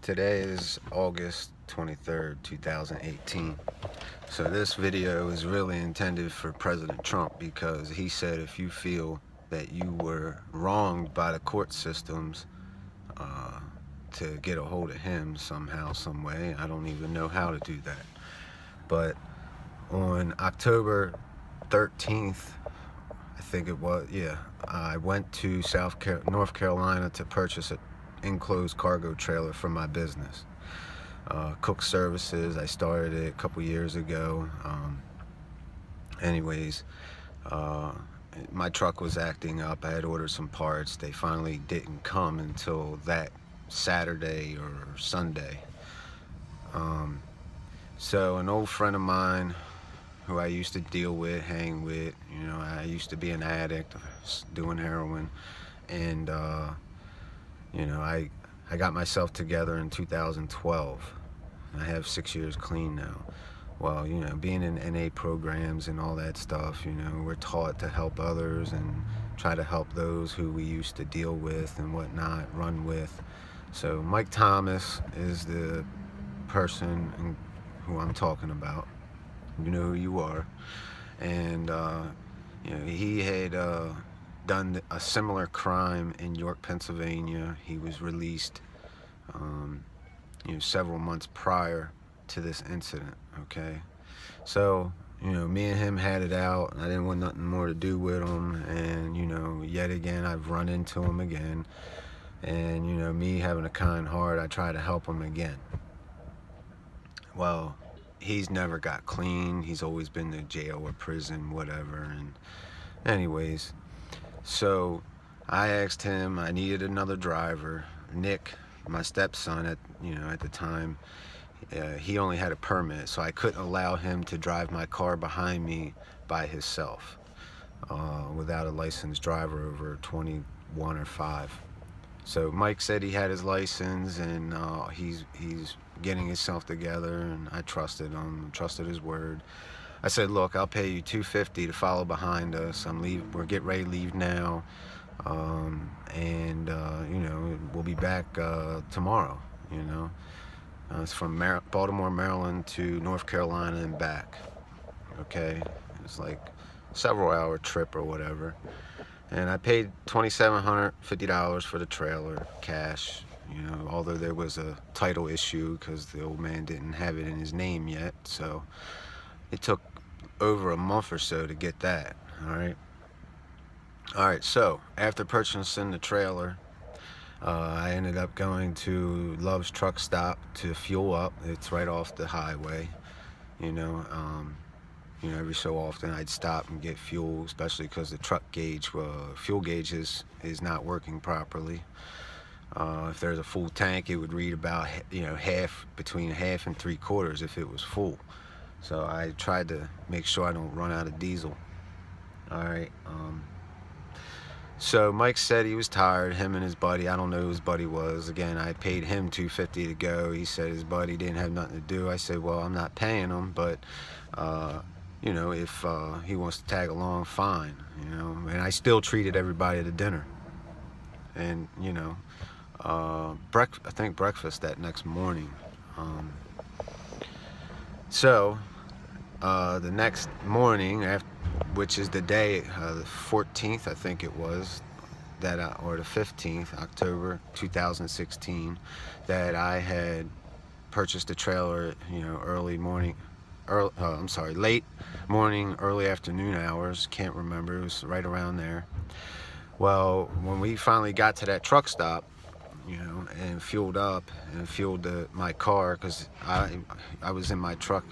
Today is August 23rd, 2018. So this video is really intended for President Trump because he said if you feel that you were wronged by the court systems uh, to get a hold of him somehow, some way, I don't even know how to do that. But on October 13th, I think it was, I went to North Carolina to purchase an enclosed cargo trailer for my business. Cook Services, I started it a couple years ago. Anyways, my truck was acting up. I had ordered some parts. They finally didn't come until that Saturday or Sunday. So an old friend of mine who I used to deal with, hang with, I used to be an addict, doing heroin, and I got myself together in 2012. I have 6 years clean now. Well, being in NA programs and all that stuff, we're taught to help others and try to help those who we used to deal with and whatnot, run with. So Mike Thomas is the person who I'm talking about. You know who you are. And he had done a similar crime in York, Pennsylvania. He was released several months prior to this incident. Okay, so me and him had it out, and I didn't want nothing more to do with him. And yet again I've run into him again, and me having a kind heart, I try to help him again. Well, he's never got clean. He's always been to jail or prison, whatever. And anyways, so I asked him, I needed another driver. Nick, my stepson at the time, he only had a permit, so I couldn't allow him to drive my car behind me by himself without a licensed driver over 21 or 5. So Mike said he had his license, and he's getting himself together, and I trusted him, trusted his word. I said, look, I'll pay you $250 to follow behind us. We're getting ready to leave now, and we'll be back tomorrow. It's from Baltimore, Maryland to North Carolina and back. Okay, it's like several hour trip or whatever. And I paid $2,750 for the trailer, cash, although there was a title issue because the old man didn't have it in his name yet. So it took over a month or so to get that. All right, so after purchasing the trailer, I ended up going to Love's Truck Stop to fuel up. It's right off the highway. Every so often I'd stop and get fuel, especially because the truck gauge, fuel gauge is not working properly. If there's a full tank, it would read about between half and 3/4 if it was full. So I tried to make sure I don't run out of diesel. All right. So Mike said he was tired, him and his buddy. I don't know who his buddy was. Again, I paid him $250 to go. He said his buddy didn't have nothing to do. I said, well, I'm not paying him, but if he wants to tag along, fine. And I still treated everybody to dinner. And I think breakfast that next morning. So the next morning, which is the day, the 14th, I think it was, or the 15th, October 2016, that I had purchased a trailer, late morning, early afternoon hours, can't remember, it was right around there. Well, when we finally got to that truck stop, and fueled up and fueled my car, because I was in my truck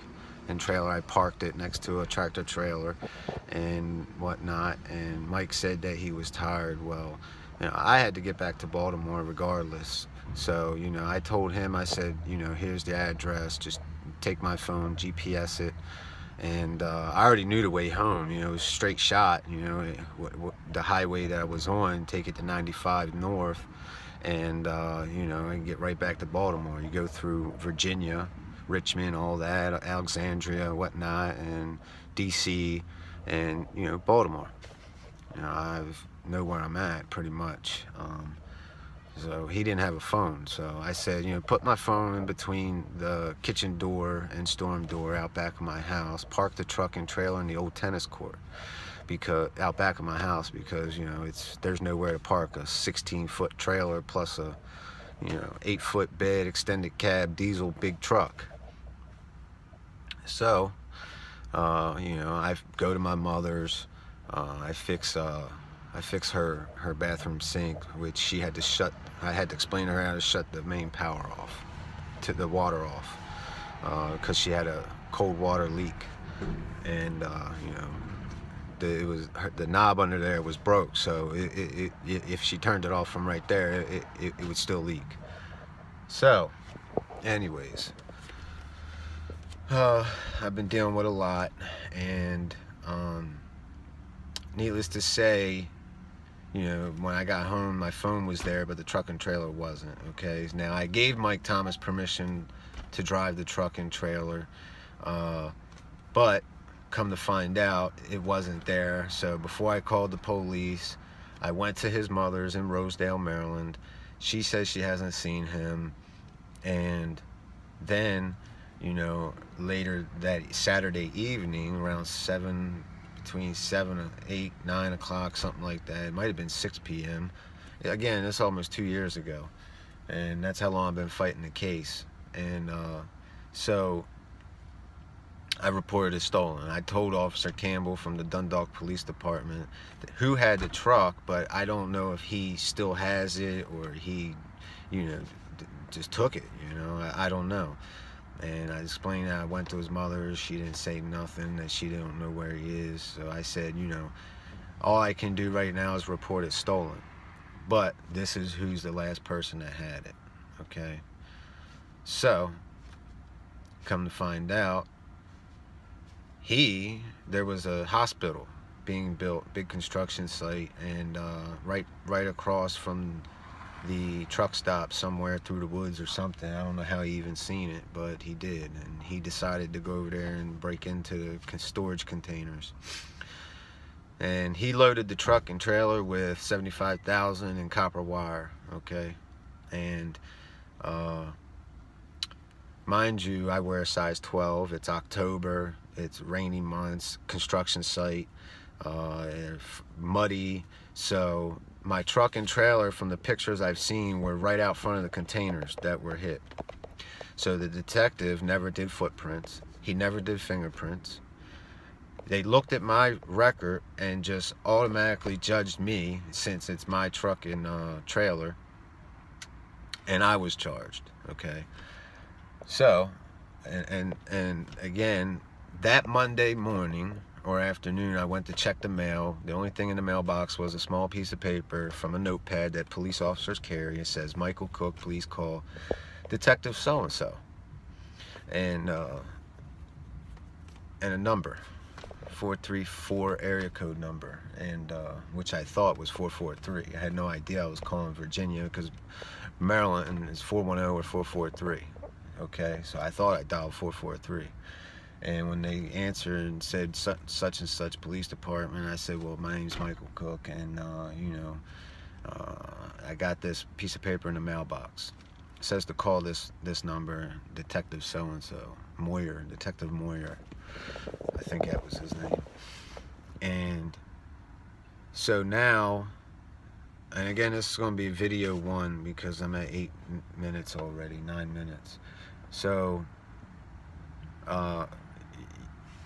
and trailer. I parked it next to a tractor trailer and whatnot, and Mike said that he was tired. Well, I had to get back to Baltimore regardless. So I told him, I said, here's the address, just take my phone, GPS it. And I already knew the way home. It was straight shot, the highway that I was on, take it to 95 north, and and get right back to Baltimore. You go through Virginia, Richmond, all that, Alexandria, whatnot, and DC, and Baltimore. I know where I'm at pretty much. So he didn't have a phone. So I said, you know, put my phone in between the kitchen door and storm door out back of my house, park the truck and trailer in the old tennis court, because out back of my house, because, you know, there's nowhere to park a 16-foot trailer plus a, you know, 8-foot bed, extended cab, diesel, big truck. So, you know, I go to my mother's, I fix her bathroom sink, which she had to shut. I had to explain to her how to shut the main power off, to the water off, because she had a cold water leak, and you know, the knob under there was broke, so if she turned it off from right there, it would still leak. So, anyways, I've been dealing with a lot, and needless to say, you know, when I got home, my phone was there, but the truck and trailer wasn't, okay? Now, I gave Mike Thomas permission to drive the truck and trailer, but come to find out, it wasn't there. So before I called the police, I went to his mother's in Rosedale, Maryland. She says she hasn't seen him. And then, you know, later that Saturday evening, around between 7 and 8, 9 o'clock, something like that. It might have been 6 p.m. Again, that's almost 2 years ago. And that's how long I've been fighting the case. And so I reported it stolen. I told Officer Campbell from the Dundalk Police Department who had the truck, but I don't know if he still has it or he, you know, just took it, you know. I don't know. And I explained that I went to his mother's. She didn't say nothing, that she didn't know where he is. So I said, you know, all I can do right now is report it stolen. But this is who's the last person that had it, okay? So, come to find out, there was a hospital being built, big construction site, and right across from the truck stop somewhere through the woods or something. I don't know how he even seen it, but he did, and he decided to go over there and break into the storage containers. And he loaded the truck and trailer with $75,000 in copper wire, okay? And mind you, I wear a size 12. It's October, it's rainy months, construction site, muddy. So my truck and trailer, from the pictures I've seen, were right out front of the containers that were hit. So the detective never did footprints. He never did fingerprints. They looked at my record and just automatically judged me, since it's my truck and trailer, and I was charged, okay? So, and again, that Monday morning or afternoon, I went to check the mail. The only thing in the mailbox was a small piece of paper from a notepad that police officers carry. It says, Michael Cook, please call Detective so-and-so. And a number, 434 area code number, and which I thought was 443. I had no idea I was calling Virginia, because Maryland is 410 or 443. Okay, so I thought I dialed 443. And when they answered and said such and such police department, I said, well, my name's Michael Cook, and you know, I got this piece of paper in the mailbox. It says to call this number, Detective so-and-so, Moyer, Detective Moyer. I think that was his name. And so now, and again, this is going to be video 1, because I'm at 8 minutes already, 9 minutes. So,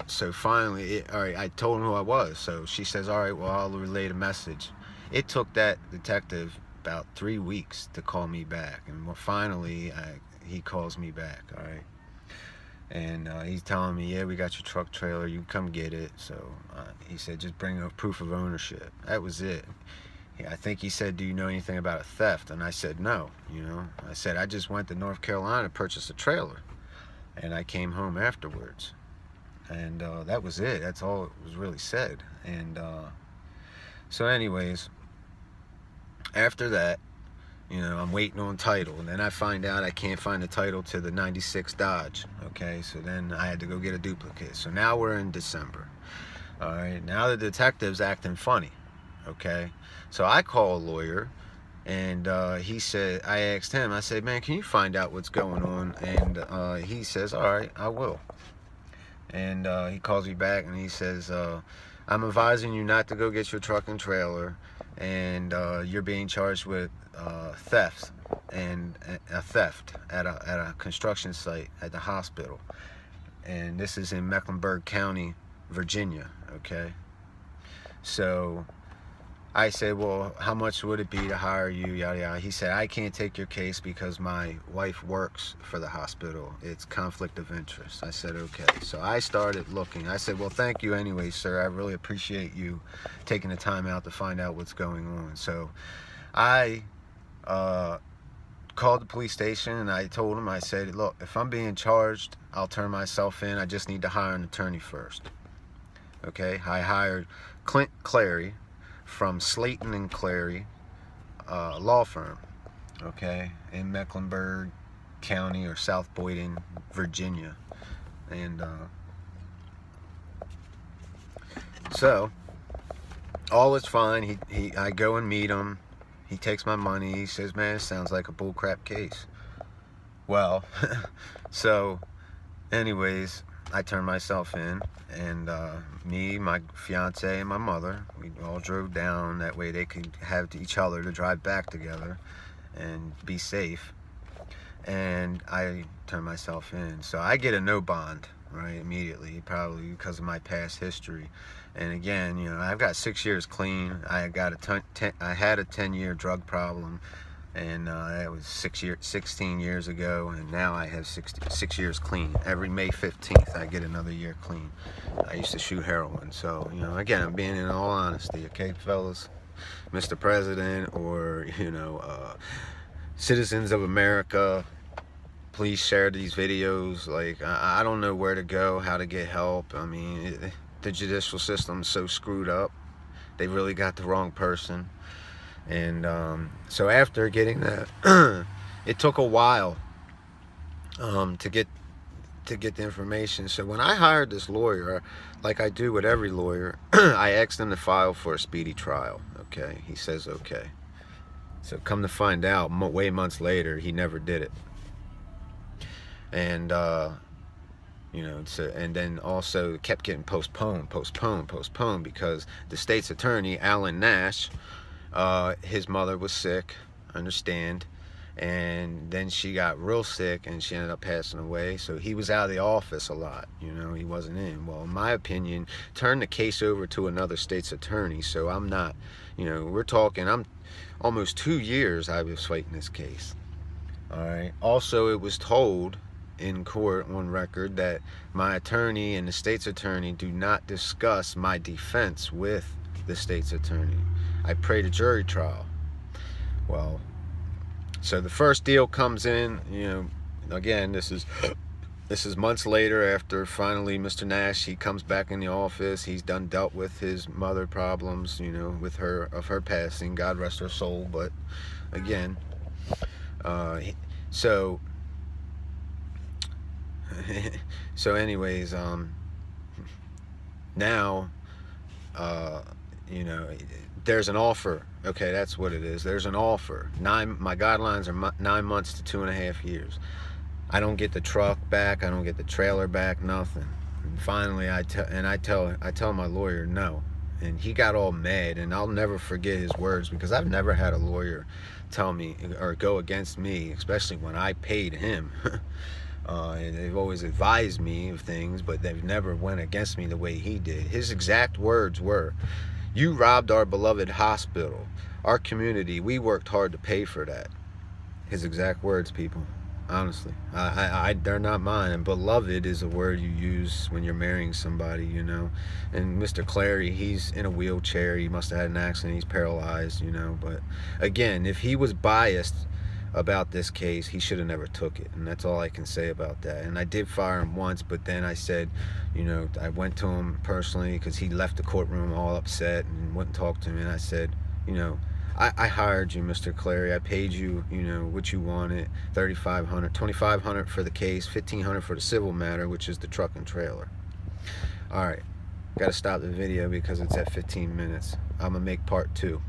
so finally, all right, I told him who I was. So she says, all right, well, I'll relay the message. It took that detective about 3 weeks to call me back. And finally, he calls me back, all right? And he's telling me, yeah, we got your truck trailer, you can come get it. So he said, just bring a proof of ownership. That was it. I think he said, do you know anything about a theft? And I said, no, you know. I said, I just went to North Carolina to purchase a trailer, and I came home afterwards. And that was it. That's all it was really said. And so anyways, after that, you know, I'm waiting on title, and then I find out I can't find the title to the 96 Dodge. Okay, so then I had to go get a duplicate. So now we're in December. All right, now the detective's acting funny. Okay, so I call a lawyer And he said, I asked him, I said, man, can you find out what's going on? And he says, all right, I will. And he calls me back and he says, I'm advising you not to go get your truck and trailer, and you're being charged with theft and a theft at a construction site at the hospital. And this is in Mecklenburg County, Virginia, okay? So I said, well, how much would it be to hire you, yada yada. He said, I can't take your case because my wife works for the hospital. It's conflict of interest. I said, okay. So I started looking. I said, well, thank you anyway, sir. I really appreciate you taking the time out to find out what's going on. So I called the police station and I told him, I said, look, if I'm being charged, I'll turn myself in. I just need to hire an attorney first. Okay, I hired Clint Clary from Slayton and Clary law firm, okay, in Mecklenburg County or South Boyden, Virginia. And so all is fine. I go and meet him. He takes my money. He says, man, it sounds like a bullcrap case. Well, so anyways, I turned myself in, and me, my fiance, and my mother, we all drove down. That way they could have each other to drive back together and be safe. And I turned myself in. So I get a no bond, right, immediately, probably because of my past history. And again, you know, I've got 6 years clean. I had a 10-year drug problem, and that was 16 years ago, and now I have 6 years clean. Every May 15th, I get another year clean. I used to shoot heroin. So, you know, again, I'm being in all honesty, okay, fellas? Mr. President, or, you know, citizens of America, please share these videos. Like, I don't know where to go, how to get help. I mean, the judicial system's so screwed up. They really got the wrong person. And so after getting that, it took a while to get the information. So when I hired this lawyer, like I do with every lawyer, I asked him to file for a speedy trial. Okay, he says okay. So come to find out, way months later, he never did it. And you know, and then also it kept getting postponed because the state's attorney, Alan Nash, his mother was sick, understand, and then she got real sick and she ended up passing away. So he was out of the office a lot, you know, he wasn't in. Well, in my opinion, turn the case over to another state's attorney. So I'm not, you know, we're talking, I'm almost 2 years I was fighting this case. All right. Also, it was told in court on record that my attorney and the state's attorney do not discuss my defense with the state's attorney. I prayed a jury trial. Well, so the first deal comes in, you know, again, this is months later after finally Mr. Nash, he comes back in the office. He's dealt with his mother problems, you know, with her passing, God rest her soul. But again, so anyways, now, you know, there's an offer. Okay, that's what it is. There's an offer. My guidelines are 9 months to 2.5 years. I don't get the truck back. I don't get the trailer back. Nothing. And finally, I tell my lawyer no, and he got all mad. And I'll never forget his words, because I've never had a lawyer tell me or go against me, especially when I paid him. And they've always advised me of things, but they've never went against me the way he did. His exact words were, "You robbed our beloved hospital, our community. We worked hard to pay for that." His exact words, people. Honestly, they're not mine. And beloved is a word you use when you're marrying somebody, you know. And Mr. Clary, he's in a wheelchair. He must have had an accident. He's paralyzed, you know. But again, if he was biased about this case, he should have never took it. And that's all I can say about that. And I did fire him once, but then I said, you know, I went to him personally because he left the courtroom all upset and wouldn't talk to me. And I said, you know, I hired you, Mr. Clary. I paid you, you know, what you wanted, $3,500, $2,500 for the case, $1,500 for the civil matter, which is the truck and trailer. All right, got to stop the video because it's at 15 minutes. I'm gonna make part 2.